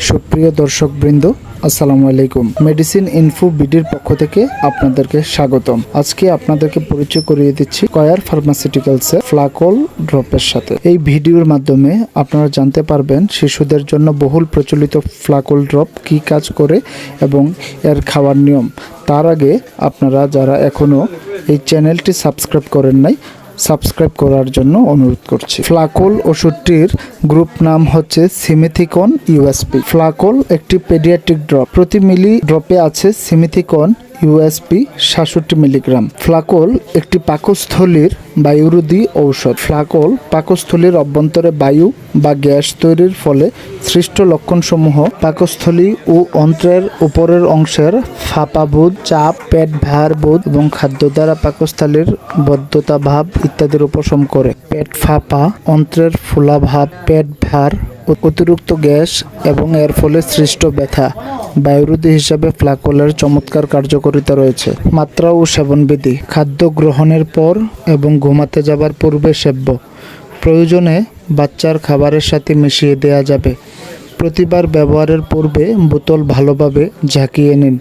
সুপ্রিয় দর্শকবৃন্দ, আসসালামু আলাইকুম। মেডিসিন ইনফো বিডির পক্ষ থেকে আপনাদেরকে স্বাগতম। আজকে আপনাদেরকে পরিচয় করিয়ে দিচ্ছি কয়ার ফার্মাসিউটিক্যালসের ফ্লাকল ড্রপের সাথে। এই ভিডিওর মাধ্যমে আপনারা জানতে পারবেন শিশুদের জন্য বহুল প্রচলিত ফ্লাকল ড্রপ কী কাজ করে এবং এর খাওয়ার নিয়ম। তার আগে আপনারা যারা এখনও এই চ্যানেলটি সাবস্ক্রাইব করেন নাই, সাবস্ক্রাইব করার জন্য অনুরোধ করছি। ফ্লাকল ওষুধটির গ্রুপ নাম হচ্ছে সিমিথিকন ইউএসপি। ফ্লাকল একটি পেডিয়াট্রিক ড্রপ। প্রতি মিলি ড্রপে আছে সিমিথিকন ইউএসপি 67 মিলিগ্রাম। ফ্লাকল একটি পাকস্থলীর বায়ুরোধী ঔষধ। ফ্লাকল পাকস্থলীর অভ্যন্তরে বায়ু বা গ্যাস তৈরির ফলে সৃষ্ট লক্ষণসমূহ পাকস্থলী ও অন্ত্রের উপরের অংশের ফাঁপাবোধ, চাপ, পেট ভার বোধ এবং খাদ্য দ্বারা পাকস্থলীর বদ্ধতা ভাব ইত্যাদির উপশম করে। পেট ফাঁপা, অন্ত্রের ফোলা ভাব, পেট ভার, অতিরিক্ত গ্যাস এবং এর ফলে সৃষ্ট ব্যথা বায়ুরোধী হিসাবে ফ্লাকলের চমৎকার কার্যকারিতা রয়েছে। মাত্রা ও সেবনবিধি: খাদ্য গ্রহণের পর এবং ঘুমাতে যাবার পূর্বে সেব্য। প্রয়োজনে বাচ্চার খাবারের সাথে মিশিয়ে দেওয়া যাবে। প্রতিবার ব্যবহারের পূর্বে বোতল ভালোভাবে ঝাঁকিয়ে নিন।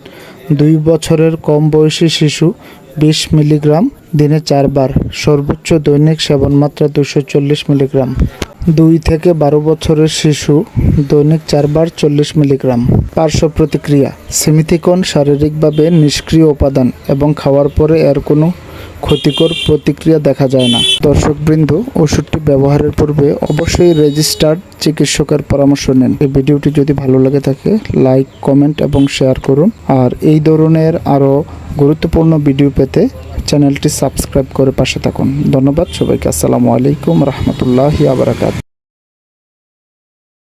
2 বছরের কম বয়সী শিশু 20 মিলিগ্রাম দিনে 4 বার। সর্বোচ্চ দৈনিক সেবন মাত্রা 240 মিলিগ্রাম। 2 থেকে 12 বছরের শিশু দৈনিক 4 বার 40 মিলিগ্রাম। পার্শ্ব প্রতিক্রিয়া: সিমিথিকন শারীরিকভাবে নিষ্ক্রিয় উপাদান এবং খাওয়ার পরে এর কোনো ক্ষতিকর প্রতিক্রিয়া দেখা যায় না। দর্শকবৃন্দ, ওষুধটি ব্যবহারের পূর্বে অবশ্যই রেজিস্টার্ড চিকিৎসকের পরামর্শ নিন। এই ভিডিওটি যদি ভালো লাগে থাকে লাইক, কমেন্ট এবং শেয়ার করুন। আর এই ধরনের আরও গুরুত্বপূর্ণ ভিডিও পেতে চ্যানেলটি সাবস্ক্রাইব করে পাশে থাকুন। ধন্যবাদ সবাইকে। আসসালামু আলাইকুম রহমতুল্লাহি ওয়া বারাকাতুহু।